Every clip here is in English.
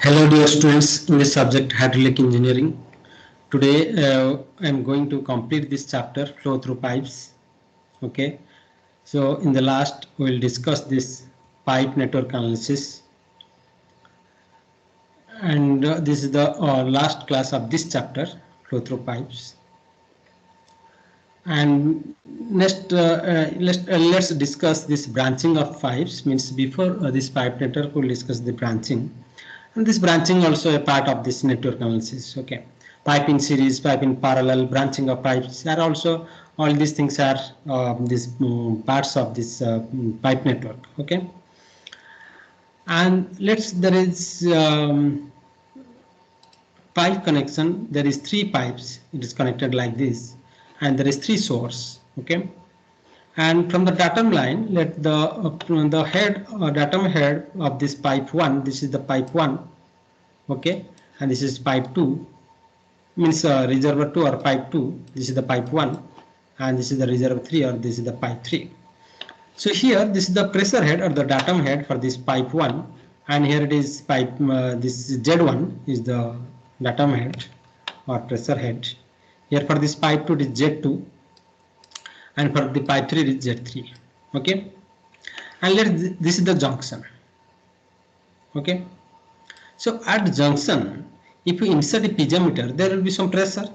Hello dear students in this subject hydraulic engineering. Today I am going to complete this chapter flow through pipes. Okay, so in the last we will discuss this pipe network analysis, and this is the last class of this chapter flow through pipes. And next let's discuss this branching of pipes. Means before this pipe network we'll discuss the branching. And this branching also a part of this network analysis. Okay, pipe in series, pipe in parallel, branching of pipes are also, all these things are these parts of this pipe network. Okay, and there is pipe connection. There is three pipes. It is connected like this, and there is three source. Okay, and from the datum line, let the head datum head of this pipe 1. This is the pipe 1. Okay, and this is pipe 2, means reservoir 2 or pipe 2. This is the pipe 1, and this is the reservoir 3 or this is the pipe 3. So here this is the pressure head or the datum head for this pipe 1, and here it is pipe this is Z1 is the datum head or pressure head. Here for this pipe 2 it is Z2, and for the pipe 3 it is Z3. Okay, and this is the junction. Okay, so at junction, if you insert a piezometer, there will be some pressure.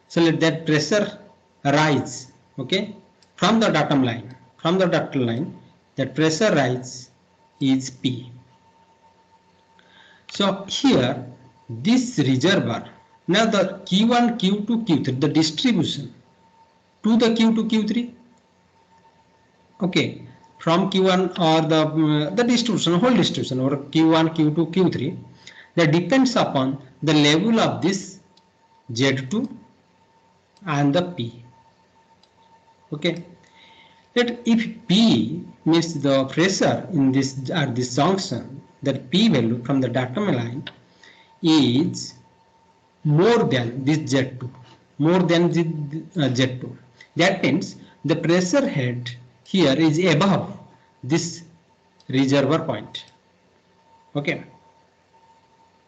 So let that pressure rise. Okay, from the datum line. From the datum line, that pressure rise is P. So here, this reservoir, now the Q1, Q2, Q3, the distribution to the Q2, Q3. Okay, from Q1 or the distribution, whole distribution, or Q1, Q2, Q3, that depends upon the level of this Z2 and the P. Okay, that if P means the pressure in this at this junction, that P value from the datum line is more than this Z2, more than the Z2. That means the pressure head here is above this reservoir point. Okay,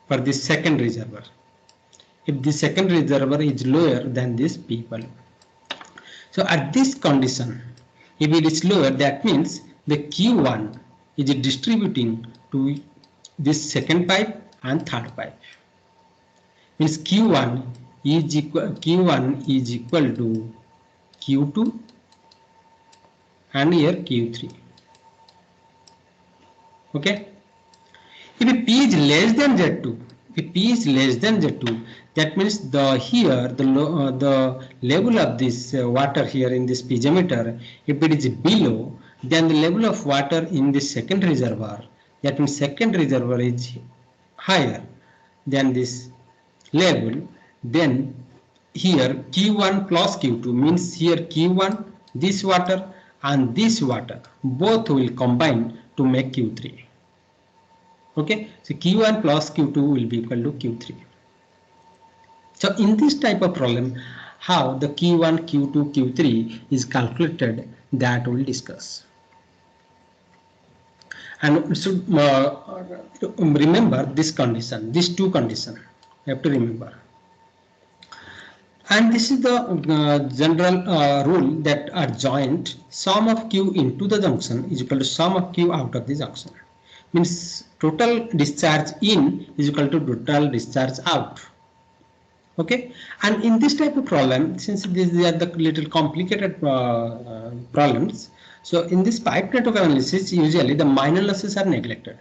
for this second reservoir. If the second reservoir is lower than this P value. So at this condition, if it is lower, that means the Q1 is distributing to this second pipe and third pipe. Means Q1 is equal to Q2 and here Q3. Okay. If P is less than Z2, if P is less than Z2, that means the level of this water here in this piezometer, if it is below, then the level of water in the second reservoir, that means second reservoir is higher than this level, then here Q1 plus Q2 means here Q1, this water and this water, both will combine to make Q3. Okay, so Q1 plus Q2 will be equal to Q3. So in this type of problem, how the Q1, Q2, Q3 is calculated, that we'll discuss. And should remember this condition, these two conditions, you have to remember. And this is the general rule that adjoint sum of Q into the junction is equal to sum of Q out of the junction. Means total discharge in is equal to total discharge out. Okay, and in this type of problem, since these are the little complicated problems, so in this pipe network analysis, usually the minor losses are neglected.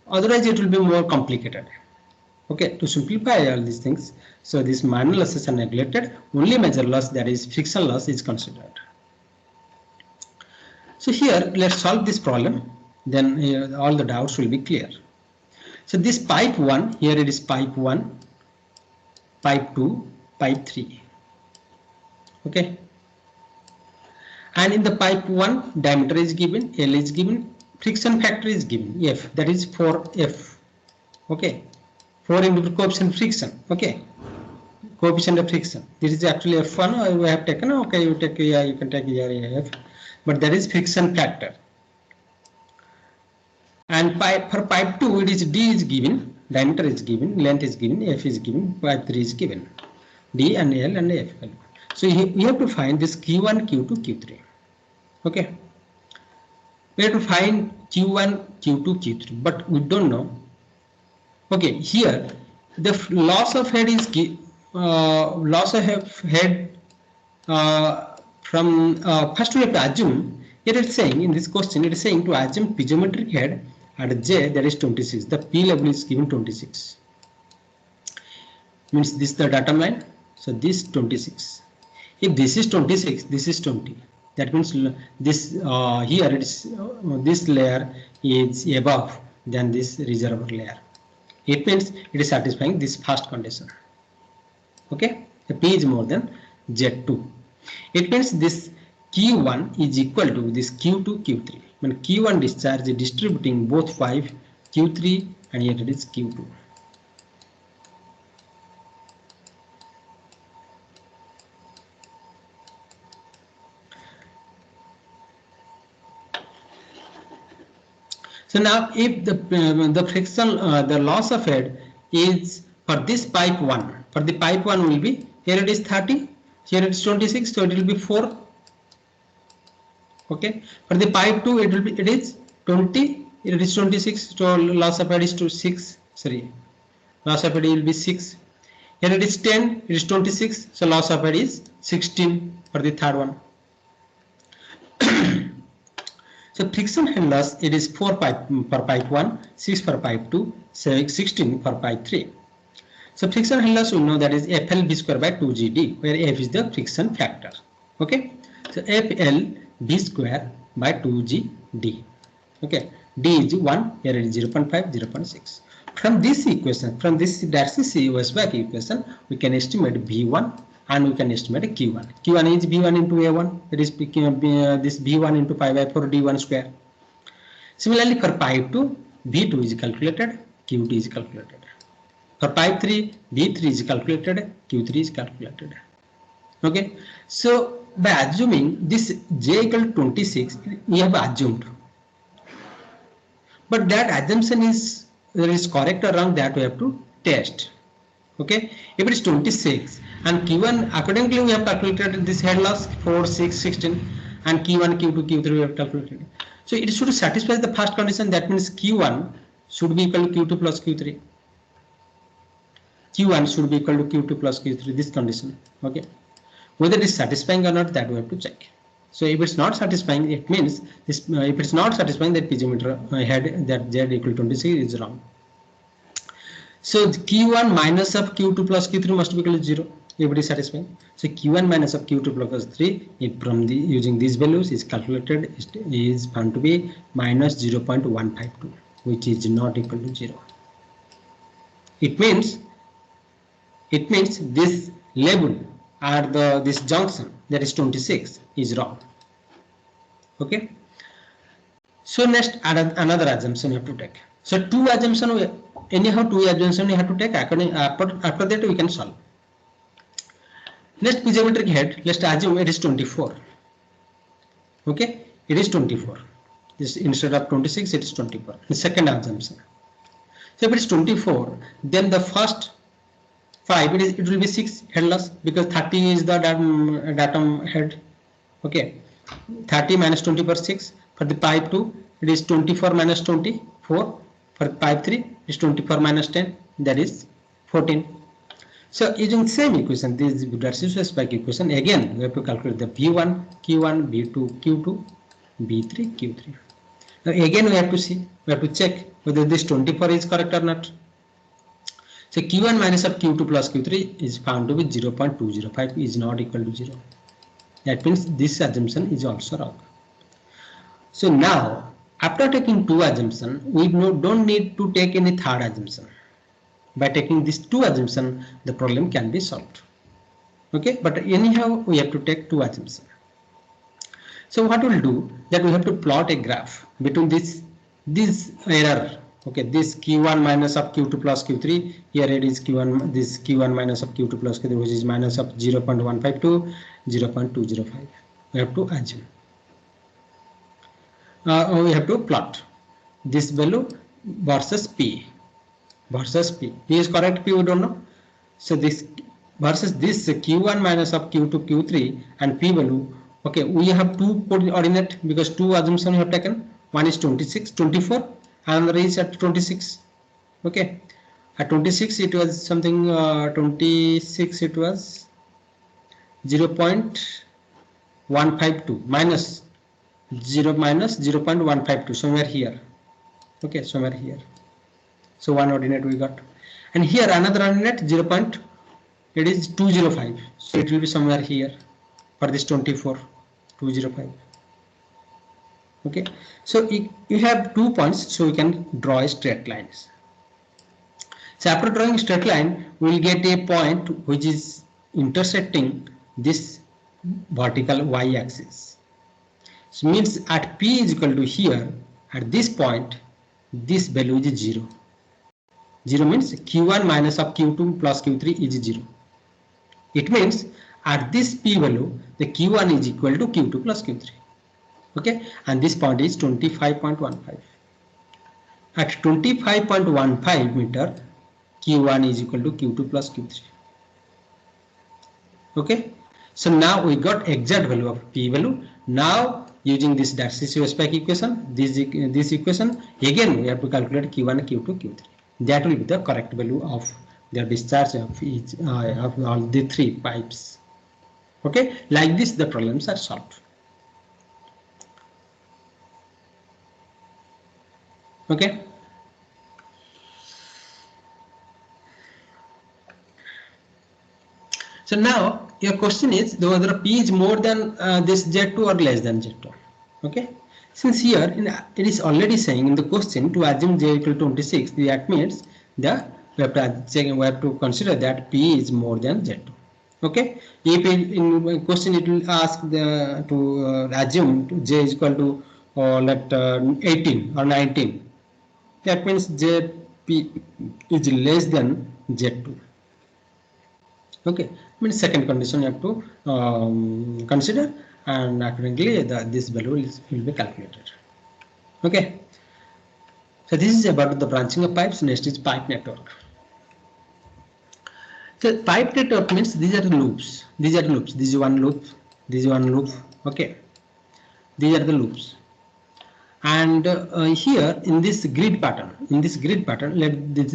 Otherwise, it will be more complicated. Okay, to simplify all these things, so these minor losses are neglected. Only major loss, that is friction loss, is considered. So here, let's solve this problem. Then all the doubts will be clear. So this pipe 1, here it is pipe 1, pipe 2, pipe 3. Okay. And in the pipe 1, diameter is given, L is given, friction factor is given, F, that is 4F. Okay. 4 into coefficient friction. Okay. Coefficient of friction. This is actually F1 we have taken. Okay, you take here, you can take here F, but that is friction factor. And for pipe 2 it is D is given, diameter is given, length is given, F is given, pipe 3 is given, D and L and F. So we have to find this Q1, Q2, Q3. Okay, we have to find Q1, Q2, Q3, but we don't know. Okay, here the loss of head is loss of head from first we have to assume. Here it is saying, in this question it is saying to assume piezometric head at J, that is 26. The P level is given 26. Means this is the datum line. So this 26. If this is 26, this is 20. That means this here it is this layer is above than this reservoir layer. It means it is satisfying this first condition. Okay, the P is more than Z2. It means this Q1 is equal to this Q2, Q3. When Q1 discharge is distributing both 5 Q3 and yet it is Q2. So now if the friction the loss of head is for this pipe 1, for the pipe 1 will be, here it is 30, here it is 26, so it will be 4. Okay, for the pipe 2 it will be, it is 20, it is 26, so loss of head is to 6, sorry, loss of head will be 6. Here it is 10, it is 26, so loss of head is 16 for the third one. So friction head loss, it is 4 pipe for pipe 1, 6 for pipe 2, 16 for pipe 3. So friction head loss we know that is FL B square by 2GD, where F is the friction factor. Okay, so FL B square by 2GD. Okay, D is 1, here it is 0.5, 0.6. From this equation, from this Darcy Weisbach equation, we can estimate B1 and we can estimate Q1. Q1 is B1 into A1, that is this B1 into pi by 4 D1 square. Similarly, for pipe 2, B2 is calculated, Q2 is calculated. For pipe 3, B3 is calculated, Q3 is calculated. Okay, so by assuming this J equal to 26, we have assumed. But that assumption is correct or wrong, that we have to test. Okay, if it is 26 and Q1, accordingly we have calculated this head loss 4, 6, 16, and Q1, Q2, Q3 we have calculated. So it should satisfy the first condition, that means Q1 should be equal to Q2 plus Q3. Q1 should be equal to Q2 plus Q3, this condition. Okay, whether it is satisfying or not, that we have to check. So if it's not satisfying, it means this if it's not satisfying, that piezometer head that Z equal to 26 is wrong. So Q1 minus of Q2 plus Q3 must be equal to 0 if it is satisfying. So Q1 minus of Q2 plus 3, if from the using these values is calculated, is found to be minus 0.152, which is not equal to 0. It means this label or this junction, that is 26, is wrong. Okay. So next another assumption you have to take. So two assumption anyhow two assumption you have to take. According after that we can solve. Next piezometric head, let's assume it is 24. Okay, it is 24. This instead of 26, it is 24. The second assumption. So if it is 24, then the first 5 it will be 6 head loss, because 30 is the datum head. Okay, 30 minus 24 6. For the pipe 2 it is 24 minus 24. For pipe 3 is 24 minus 10, that is 14. So using same equation, this Darcy-Weisbach equation, again we have to calculate the B1 Q1, B2 Q2, B3 Q3. Now again we have to see, we have to check whether this 24 is correct or not. So Q1 minus of Q2 plus Q3 is found to be 0.205, is not equal to 0. That means this assumption is also wrong. So now after taking two assumptions, we don't need to take any third assumption. By taking these two assumptions, the problem can be solved. Okay, but anyhow we have to take two assumptions. So what we'll do, that we have to plot a graph between this error. Okay, this Q1 minus of Q2 plus Q3, here it is Q1, this Q1 minus of Q2 plus Q3, which is minus of 0.152, 0.205. We have to assume. We have to plot. this value versus P. P is correct, P we don't know. So this versus this Q1 minus of Q2, Q3 and P value. Okay, we have two coordinate because two assumptions we have taken. One is 26, 24, another is at 26. Okay, at 26 it was something 26 it was 0.152 minus 0.152 somewhere here. Okay, somewhere here. So one ordinate we got, and here another ordinate 0. It is 205. So it will be somewhere here for this 24, 205. Okay, so you have 2 points, so we can draw a straight lines. So after drawing straight line, we will get a point which is intersecting this vertical y-axis. So means at P is equal to here, at this point, this value is 0. 0 means Q1 minus of Q2 plus Q3 is 0. It means at this P value, the Q1 is equal to Q2 plus Q3. Okay, and this point is 25.15. At 25.15 meter, Q1 is equal to Q2 plus Q3. Okay, so now we got exact value of P value. Now using this Darcy-Weisbach equation, this equation, again we have to calculate Q1, Q2, Q3. That will be the correct value of the discharge of each of all the three pipes. Okay, like this the problems are solved. Okay. So now your question is whether P is more than this Z2 or less than Z2. Okay. Since here it is already saying in the question to assume J equal to 26, that means we have to consider that P is more than Z2. Okay. If in question it will ask to assume J is equal to 18 or 19, that means JP is less than Z2. Okay, means second condition you have to consider, and accordingly this value will be calculated. Okay, so this is about the branching of pipes. Next is pipe network. So pipe network means these are the loops. These are the loops. This is one loop. This is one loop. Okay, these are the loops. And here in this grid pattern, this is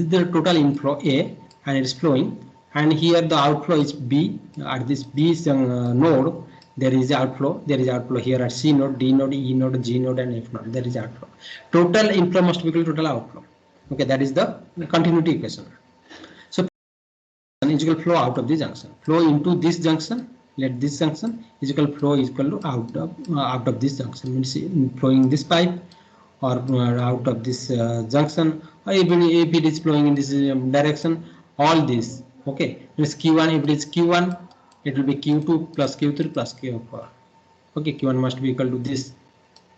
the total inflow A, and it is flowing. And here the outflow is B. At this B node, there is outflow. There is outflow here at C node, D node, E node, G node, and F node. There is outflow. Total inflow must be equal to total outflow. Okay, that is the continuity equation. So is equal flow out of the junction. Flow into this junction. Let this junction is equal flow is equal to out of this junction. Means flowing this pipe or out of this junction, or even if it is flowing in this direction. All this. Okay, this Q1, if it is Q1, it will be Q2 plus Q3 plus Q4. Okay, Q1 must be equal to this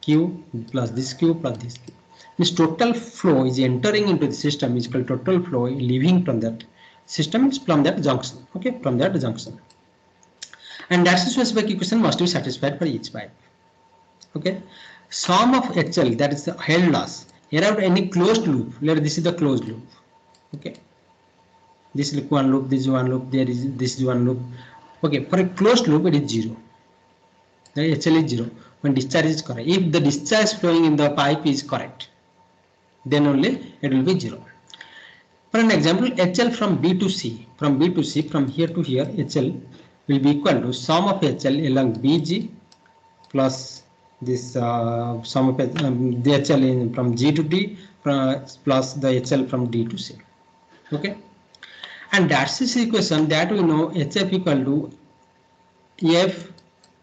Q plus this Q plus this Q. This total flow is entering into the system is equal to total flow leaving from that system, from that junction. Okay, from that junction. And Darcy-Weisbach equation must be satisfied for each pipe. Okay, sum of HL, that is the held loss around any closed loop. This is the closed loop. Okay. This is one loop, this is one loop, this is one loop. Okay, for a closed loop it is 0. The HL is 0 when discharge is correct. If the discharge flowing in the pipe is correct, then only it will be 0. For an example, HL from B to C, from here to here, HL will be equal to sum of HL along BG plus this sum of the HL from G to D plus the HL from D to C. Okay. And Darcy's equation that we know HF equal to F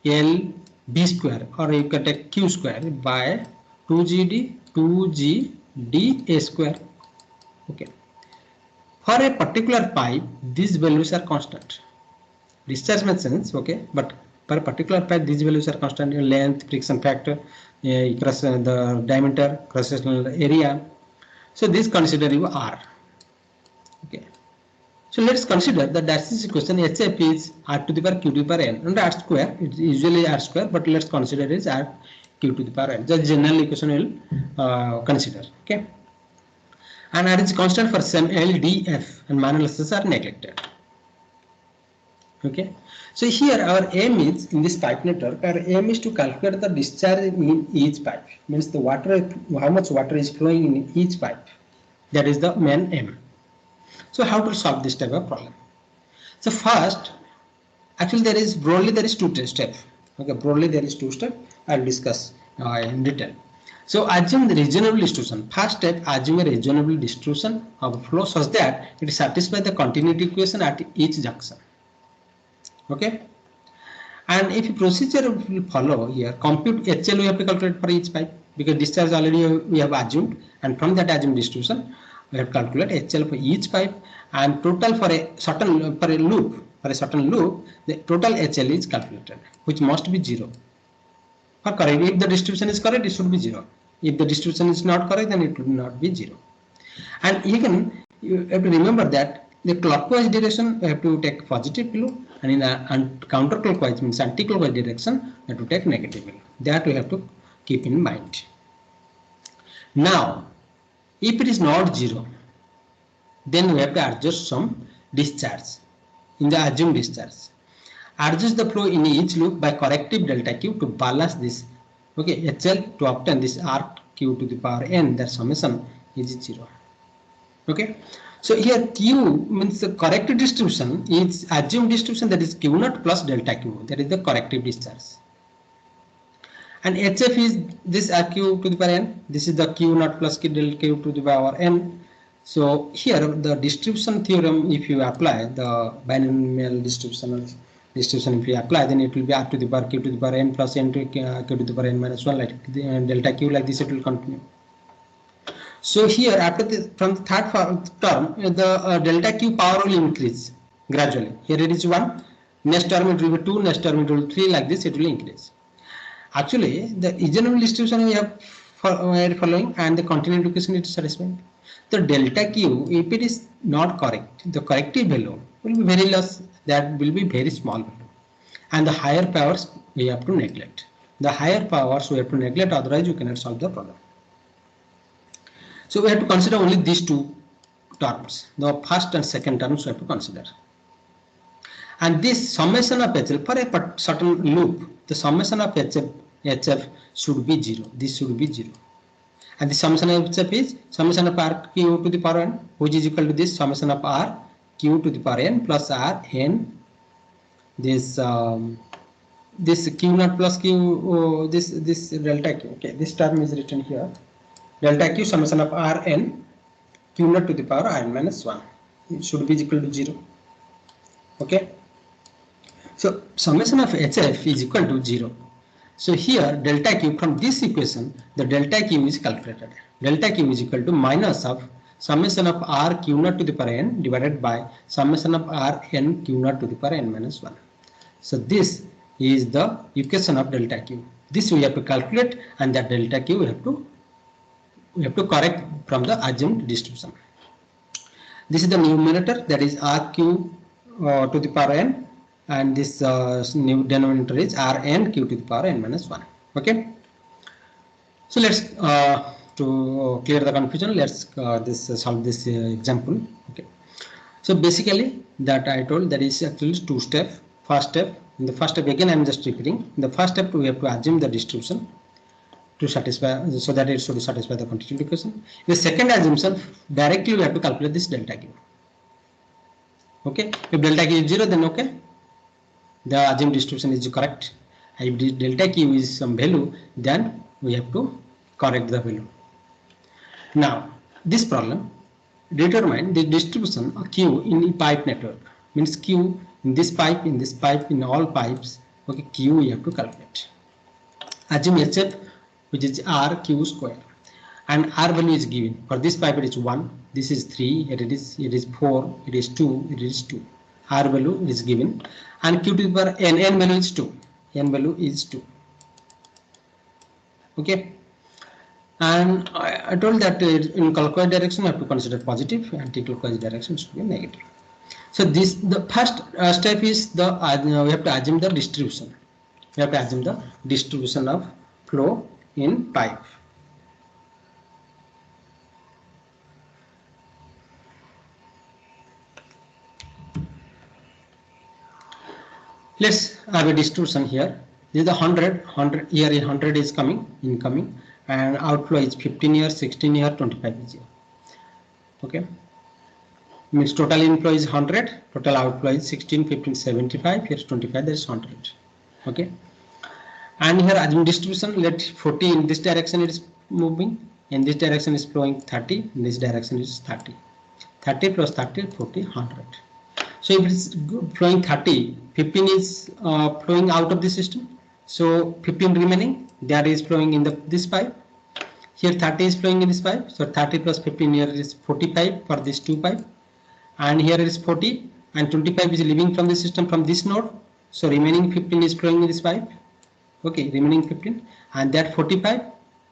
L B square, or you can take Q square by 2GD A square. Okay. For a particular pipe, these values are constant. Discharge makes sense, okay, but for a particular pipe, these values are constant. Length, friction factor, the diameter, cross-sectional area. So this consider you R. Okay. So let's consider that Darcy's equation HF is R to the power Q to the power N, and R square, it's usually R square, but let's consider it as R q to the power n. The general equation will consider. Okay, and R is constant for some L, D, F, and minor losses are neglected. Okay, so here our aim is, in this pipe network, our aim is to calculate the discharge in each pipe, means the water, how much water is flowing in each pipe. That is the main aim. So how to solve this type of problem? So first, actually there is broadly there is two steps. Okay, broadly there is two steps. I'll discuss in detail. So assume the reasonable distribution. First step, assume a reasonable distribution of flow such that it satisfies the continuity equation at each junction. Okay, and if procedure will follow here, compute HL we have to calculate for each pipe, because discharge already we have assumed, and from that assumed distribution we have to calculate HL for each pipe, and total for a certain loop, the total HL is calculated, which must be 0. For correct, if the distribution is correct, it should be 0. If the distribution is not correct, then it will not be 0. And again, you have to remember that the clockwise direction we have to take positive value, and in a counterclockwise, means anti-clockwise direction, we have to take negative value. That we have to keep in mind. Now, if it is not 0, then we have to adjust some discharge in the assumed discharge. Adjust the flow in each loop by corrective delta Q to balance this. Okay, HL to obtain this R Q to the power n, that summation is 0. Okay, so here Q means the corrective distribution is assumed distribution, that is Q naught plus delta Q, that is the corrective discharge. And HF is this R Q to the power n, this is the Q naught plus delta Q to the power n. So here the distribution theorem, if you apply the binomial distribution if you apply, then it will be R to the power Q to the power n plus n to Q to the power n minus 1, like delta Q, like this it will continue. So here after the, from the third term, the delta Q power will increase gradually. Here it is 1, next term it will be 2, next term it will be 3, like this it will increase. Actually the reasonable distribution we have following, and the continuity equation is satisfying. The delta Q, if it is not correct, the corrective value will be very less, that will be very small value, and the higher powers we have to neglect. The higher powers we have to neglect, otherwise you cannot solve the problem. So we have to consider only these two terms, the first and second terms we have to consider. And this summation of HL for a certain loop, the summation of HF should be 0. This should be 0. And the summation of HF is summation of R Q to the power n, which is equal to this summation of R Q to the power n plus R n, this this Q naught plus Q, this delta Q. Okay, this term is written here. Delta Q summation of R n Q naught to the power n minus 1. It should be equal to 0. Okay. So summation of HF is equal to 0. So here delta Q, from this equation, the delta Q is calculated. Delta Q is equal to minus of summation of R Q naught to the power n divided by summation of R n Q naught to the power n minus 1. So this is the equation of delta Q. This we have to calculate, and that delta Q we have to correct from the assumed distribution. This is the numerator, that is R Q to the power n, and this new denominator is R n Q to the power n minus 1. Okay. So let's to clear the confusion, let's solve this example. Okay. So basically that I told, that is actually two steps. First step, in the first step again I am just repeating. In the first step we have to assume the distribution to satisfy, so that it should satisfy the continuity equation. In the second assumption, directly we have to calculate this delta Q. Okay, if delta Q is 0, then okay, the assumed distribution is correct. If delta Q is some value, then we have to correct the value. Now this problem, determine the distribution of Q in a pipe network, means Q in this pipe, in all pipes. Okay, Q we have to calculate. Assume HF, which is R Q square, and R value is given. For this pipe it is 1, this is 3, it is 4, it is 2, it is 2. R value is given, and Q to the power n value is 2. N value is 2. Okay, and I told that in clockwise direction we have to consider positive, anti-clockwise direction should be negative. So this, the first step is the we have to assume the distribution. We have to assume the distribution of flow in pipe. Let's have a distribution here. This is the 100 here 100 is coming, incoming, and outflow is 15 here, 16 here, 25 is here. Okay. Means total inflow is 100, total outflow is 16, 15, 75, here's 25, there is 100. Okay. And here assume distribution, let 40 in this direction it is moving, in this direction is flowing 30, in this direction is 30. 30 plus 30, 40, 100. So if it is flowing 30, 15 is flowing out of the system. So 15 remaining, that is flowing in this pipe. Here 30 is flowing in this pipe. So 30 plus 15 here is 45 for this two pipe. And here is 40 and 25 is leaving from the system from this node. So remaining 15 is flowing in this pipe. Okay, remaining 15 and that 45.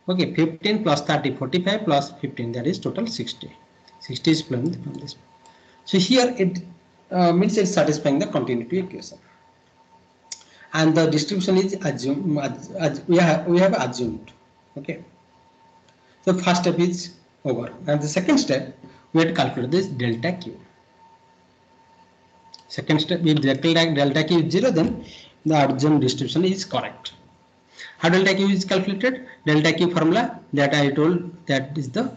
Okay, 15 plus 30, 45 plus 15, that is total 60. 60 is flowing from this. So here it means it's satisfying the continuity equation. And the distribution is assumed, we have assumed. Okay. So first step is over. And the second step, we have to calculate this delta Q. Second step, if delta Q is 0, then the assumed distribution is correct. How delta Q is calculated? Delta Q formula that I told, that is the,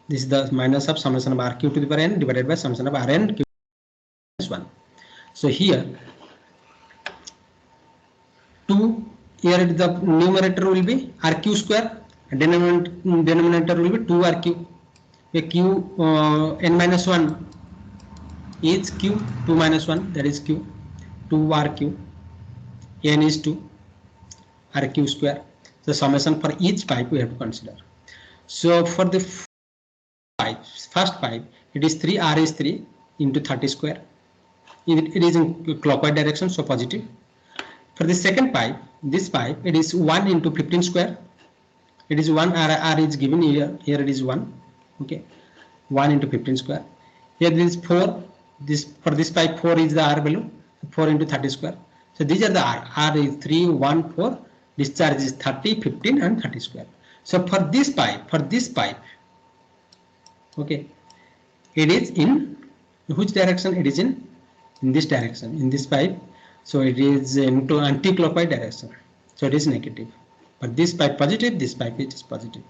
this is the minus of summation of RQ to the power n divided by summation of Rn Q minus 1. So here 2, here the numerator will be RQ square, denominator will be 2RQ. Q n minus 1 is Q, 2 minus 1, that is Q, 2RQ, n is 2, RQ square. The summation for each pipe we have to consider. So for the pipe, first pipe, it is 3, R is 3 into 30 square. It is in clockwise direction, so positive. For the second pipe, this pipe, it is 1 into 15 square. It is 1, R is given here, here it is 1. Okay, 1 into 15 square. Here it is 4. This for this pipe 4 is the R value, 4 into 30 square. So these are the R. R is 3, 1, 4. Discharge is 30, 15 and 30 square. So for this pipe, okay, it is in which direction? It is in this direction, in this pipe. So it is into anti-clockwise direction. So it is negative. But this pipe positive, this pipe it is positive.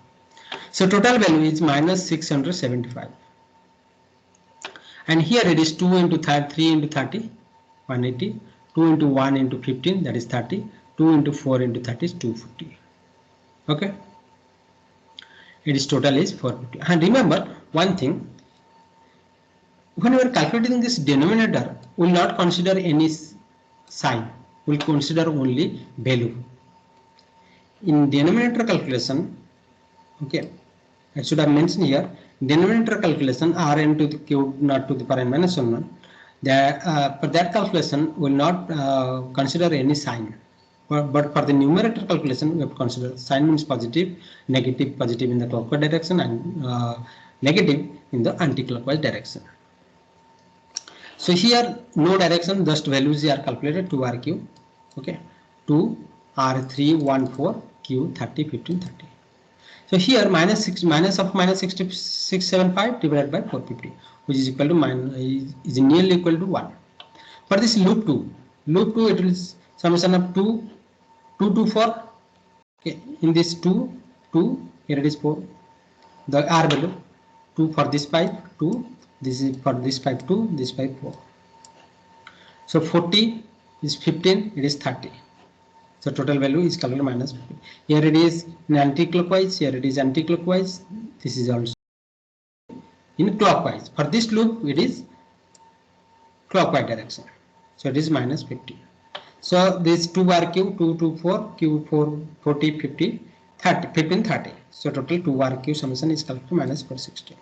So total value is minus 675. And here it is 2 into 3 into 30, 180. 2 into 1 into 15, that is 30. 2 into 4 into 30 is 250. Okay. It is total is 450. And remember one thing, when we are calculating this denominator, we will not consider any sign, we will consider only value. In denominator calculation, okay, I should have mentioned here, denominator calculation Rn to the cube not to the power n minus 1. For that calculation, we will not consider any sign. But for the numerator calculation, we have to consider sign means positive, negative, positive in the clockwise direction and negative in the anti-clockwise direction. So here no direction, just values are calculated, 2RQ, okay, 2 R3 1 4 Q 30 15 30. So here minus 6675 divided by 450, which is equal to is nearly equal to 1. For this loop 2 it is summation of 2 to 4. Okay, in this 2 here it is 4. The R value 2 for this pipe 2. This is for this pipe 2. This pipe 4. So 40 is 15. It is 30. So total value is calculated minus 50. Here it is in anti-clockwise. Here it is anti-clockwise. This is also in clockwise. For this loop it is clockwise direction. So it is minus 50. So this 2RQ 2 to 4 Q 4 40 50 30 15 30. So total 2RQ summation is calculated minus 460.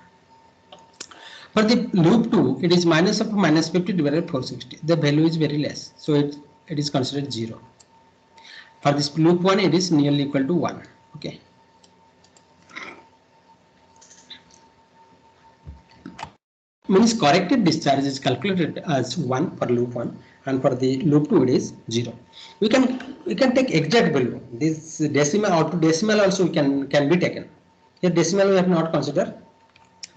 For the loop 2, it is minus of minus 50 divided by 460. The value is very less, so it is considered 0. For this loop 1, it is nearly equal to 1. Okay. Means corrected discharge is calculated as 1 for loop 1 and for the loop 2 it is 0. We can take exact value. This decimal or decimal also can be taken. Here decimal we have not considered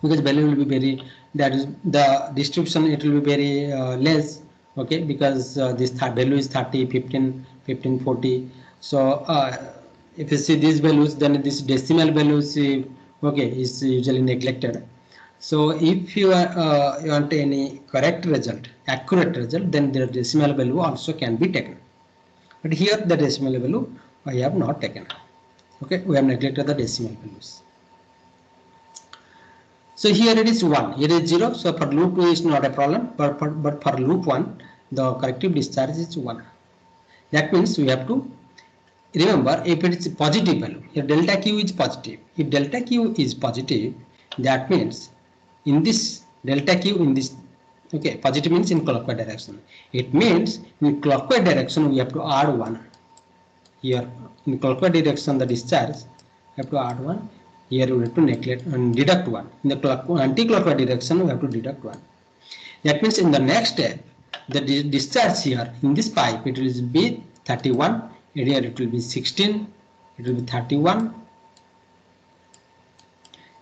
because value will be very, that is the distribution, it will be very less, okay, because this value is 30, 15, 15, 40. So if you see these values, then this decimal values okay is usually neglected. So if you want any correct result, accurate result, then the decimal value also can be taken. But here the decimal value I have not taken. Okay, we have neglected the decimal values. So here it is 1, here is 0. So for loop 2 is not a problem, but for loop 1 the corrective discharge is 1. That means we have to remember if it is positive value, here delta Q is positive. If delta Q is positive, that means in this delta Q in this, okay, positive means in clockwise direction. It means in clockwise direction we have to add 1. Here in clockwise direction the discharge we have to add 1. Here we have to neglect and deduct 1. In the anti-clockwise direction we have to deduct 1. That means in the next step the discharge here in this pipe it will be 31. Here it will be 16. It will be 31.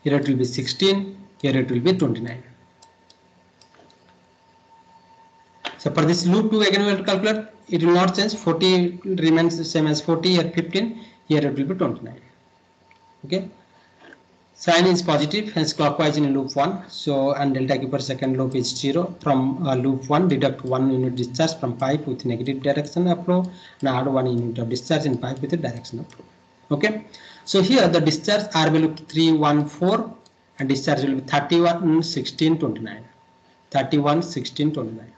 Here it will be 16. Here it will be 29. So for this loop 2 again we have to calculate. It will not change. 40 remains the same as 40. Here 15. Here it will be 29. Okay. Sign is positive, hence clockwise in loop 1. So and delta Q per second loop is 0. From loop 1 deduct 1 unit discharge from pipe with negative direction of flow and add 1 unit of discharge in pipe with the direction of flow. Okay. So here the discharge R value 314 and discharge will be 31, 16, 29. 31, 16, 29.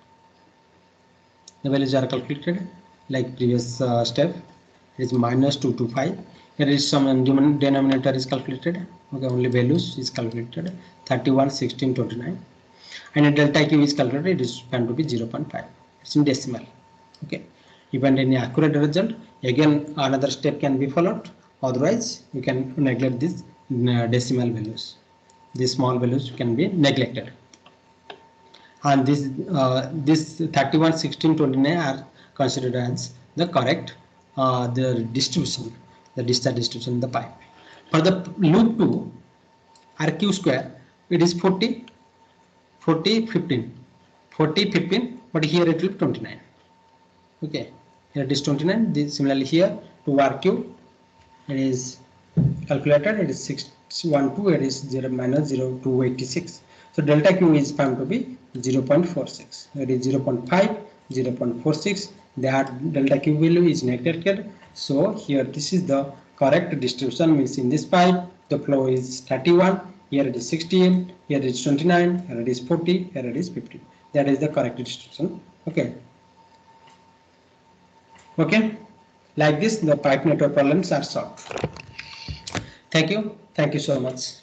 The values are calculated like previous step. It is minus 225. Here is some denominator is calculated. Okay, only values is calculated 31, 16, 29. And delta Q is calculated. It is found to be 0.5. It's in decimal. Okay. If you want any accurate result, again another step can be followed. Otherwise, you can neglect these decimal values. These small values can be neglected. And this 31, 16, 29 are considered as the correct the distribution, the discharge distribution in the pipe. For the loop 2 RQ square, it is 40, 40, 15, 40, 15, but here it will be 29. Okay, here it is 29. This, similarly here to RQ, it is calculated. It is 612. It is 0 minus 0 286. So delta Q is found to be 0.46. It is 0.5, 0.46. That delta Q value is neglected. So here this is the correct distribution. Means in this pipe the flow is 31. Here it is 16. Here it is 29. Here it is 40. Here it is 50. That is the correct distribution. Okay. Okay. Like this, the pipe network problems are solved. Thank you. Thank you so much.